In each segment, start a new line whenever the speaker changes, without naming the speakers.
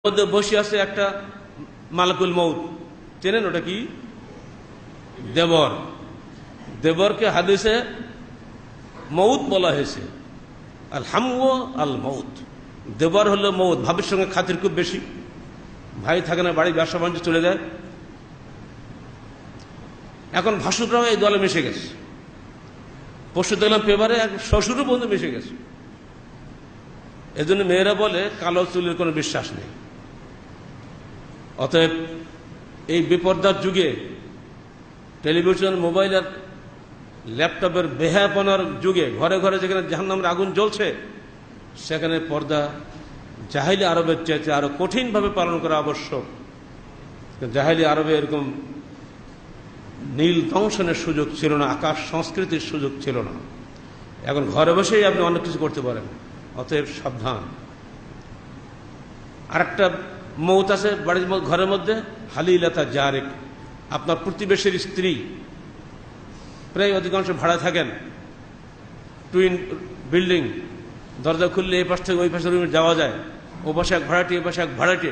মধ্যে বসে আছে একটা মালাকুল মউত, চেনেন ওটা কি? দেবর। দেবরকে হাদিসে মউত বলা হয়েছে, আল হামু আল মউত। দেবর হলো মউত। ভাবির সঙ্গে খাতির খুব বেশি, ভাই থাকে না, বাড়ি ব্যবসা বাণিজ্য চলে যায়। এখন ভাসুররাও এই দলে মিশে গেছে। পরশু দেখলাম পেপারে এক শ্বশুরও বন্ধু মিশে গেছে। এজন্য মেয়েরা বলে কালো চুলের কোনো বিশ্বাস নেই। অতএব এই বিপর্দার যুগে, টেলিভিশন, মোবাইল আর ল্যাপটপের বেহায়াপনার যুগে, ঘরে ঘরে যেখানে জাহান্নামের আগুন জ্বলছে, সেখানে পর্দা জাহিলি আরবের চেয়ে আরো কঠিনভাবে পালন করা আবশ্যক। জাহিলি আরবে এরকম নীল দংশনের সুযোগ ছিল না, আকাশ সংস্কৃতির সুযোগ ছিল না। এখন ঘরে বসেই আপনি অনেক কিছু করতে পারেন। অতএব সাবধান। আর একটা মৌত আছে বাড়ির ঘরের মধ্যে, হালিলাতা জারেক, আপনার প্রতিবেশীর স্ত্রী। প্রায় অধিকাংশ ভাড়া থাকেন, টুইন বিল্ডিং, দরজা খুললে এই পাশ থেকে ওই পাশে রুমে যাওয়া যায়। ও পাশে এক ভাড়াটি, এ পাশে এক ভাড়াটি।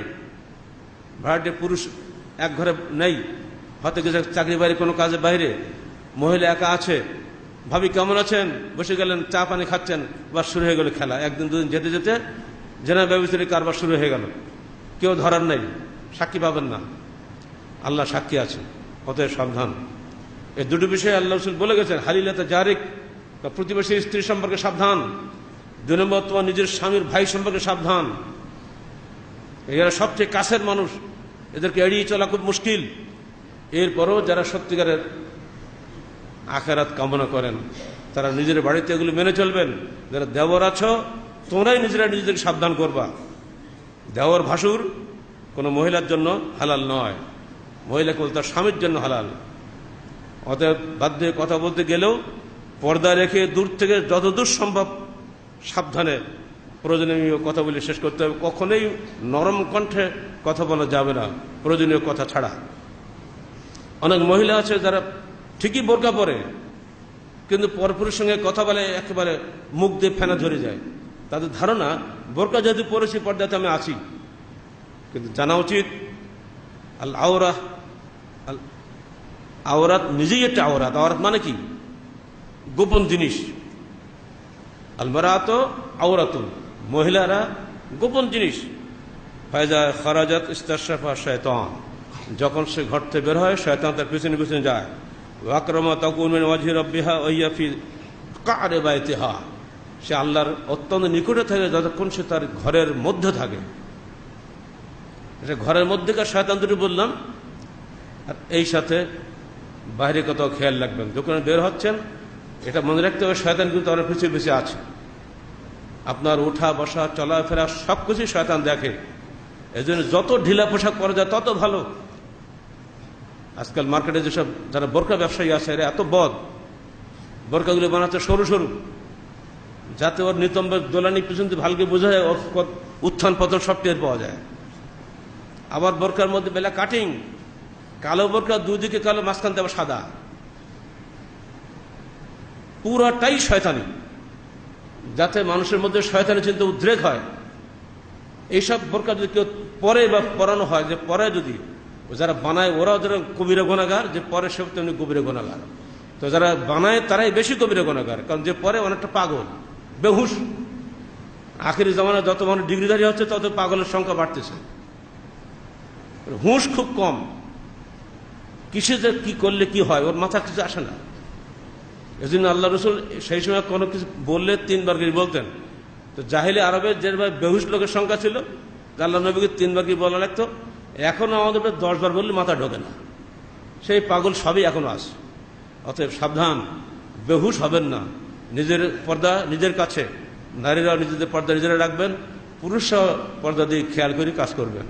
ভাড়াটি পুরুষ এক ঘরে নেই, হয়তো গেছে চাকরি বাড়ি কোনো কাজে বাইরে, মহিলা একা আছে। ভাবি কেমন আছেন, বসে গেলেন, চা পানি খাচ্ছেন, বা শুরু হয়ে গেল খেলা। একদিন দুদিন যেতে যেতে জেনা ব্যবচারী কারবার শুরু হয়ে গেল। কেউ ধরার নেই, সাক্ষী পাবেন না, আল্লাহ সাক্ষী আছে। অতএব সাবধান। এই দুটো বিষয়ে আল্লাহ রাসূল বলে গেছেন, হালিলাতা জারিক, প্রতিবেশীর স্ত্রী সম্পর্কে সাবধান। 2 নম্বর, তোমার নিজের স্বামীর ভাই সম্পর্কে সাবধান। এরা সবচেয়ে কাছের মানুষ, এদেরকে এড়িয়ে চলা খুব মুশকিল। এরপরও যারা সত্যিকারের আখিরাত কামনা করেন, তারা নিজের বাড়িতে এগুলো মেনে চলবেন। যারা দেবর আছো, তোমরাই নিজেরা নিজেদেরকে সাবধান করবা। দেওর ভাসুর কোনো মহিলার জন্য হালাল নয়, মহিলা কেবল তার স্বামীর জন্য হালাল। অতএব বাধ্য হয়ে কথা বলতে গেলেও পর্দা রেখে দূর থেকে যতদূর সম্ভব সাবধানে প্রয়োজনীয় কথা বলে শেষ করতে হবে। কখনোই নরম কণ্ঠে কথা বলা যাবে না, প্রয়োজনীয় কথা ছাড়া। অনেক মহিলা আছে যারা ঠিকই বোরকা পরে, কিন্তু পরপুরুষের সঙ্গে কথা বলে একেবারে মুখ দিয়ে ফেনা ঝরে যায়। তাদের ধারণা বোরকা যদি পরেছি, পর্দাতে আমি আছি। কিন্তু জানা উচিত, আল আওরাহ, আওরাত নিজেই একটা আওরাত। আওরাত মানে কি? গোপন জিনিস। আল মারাত আওরাতুন, মহিলারা গোপন জিনিস। ফায়জা খারাজাত ইস্তাশরাফা শায়তান, যখন সে ঘর থেকে বের হয়, শয়তান তার পিছনে পিছনে যায়। ওয়াকরামা তাকুন মিন ওয়াজহি রাব্বিহা ওয়া হিয়া ফি কা'রি বাইতিহা, সে আল্লাহর অত্যন্ত নিকটে থাকে যতক্ষণ সে তার ঘরের মধ্যে থাকে। এটা ঘরের মধ্যেকার শয়তান দুটি বললাম। আর এই সাথে বাইরে কোথাও খেয়াল রাখবেন, যখন বের হচ্ছেন এটা মনে রাখতে হবে, শয়তান কিন্তু অনেক পিছিয়ে পিছিয়ে আছে। আপনার ওঠা বসা চলাফেরা সবকিছুই শয়তান দেখে। এই জন্য যত ঢিলা পোশাক পরা যায় তত ভালো। আজকাল মার্কেটে যেসব যারা বোরকা ব্যবসায়ী আছে, এরা এত বদ, বোরকাগুলো বানাচ্ছে সরু সরু, যাতে ওর নিতম্ব দোলানি পর্যন্ত ভালকে বোঝা যায়, উত্থান পতন সব টের পাওয়া যায়। আবার বোরকার মধ্যে বেলা কাটিং, কালো বোরকা দুদিকে কালো, মাঝখান থেকে সাদা, পুরাটাই শয়তানি, যাতে মানুষের মধ্যে শয়তানি চিন্তা উদ্রেক হয়। এইসব বোরকা যদি কেউ পরে বা পরানো হয়, যে পরে যদি যারা বানায় ওরাও যেন কবিরা গুনাহগার, যে পরে সে তেমনি কবিরা গুনাহগার। তো যারা বানায় তারাই বেশি কবিরা গুনাহগার, কারণ যে পরে অনেকটা পাগল, বেহুশ। আখেরি জামানায় যত মানুষ ডিগ্রিধারী হচ্ছে, তত পাগলের সংখ্যা বাড়তেছে, হুঁশ খুব কম। কিসে যে কি করলে কি হয়, ওর মাথা কিছু আসে না। এই জন্য আল্লাহ রসুল সেই সময় কোনো কিছু বললে 3 বার করে বলতেন। তো জাহিলি আরবে যেভাবে বেহুশ লোকের সংখ্যা ছিল, আল্লাহ নবীকে 3 বার করে বলা লাগতো। এখনো আমাদের 10 বার বললে মাথা ঢোকে না, সেই পাগল সবই এখনো আছে। অতএব সাবধান, বেহুশ হবেন না। নিজের পর্দা নিজের কাছে, নারীরা নিজেদের পর্দা নিজেরা রাখবেন, পুরুষরা পর্দা দিয়ে খেয়াল করে কাজ করবেন।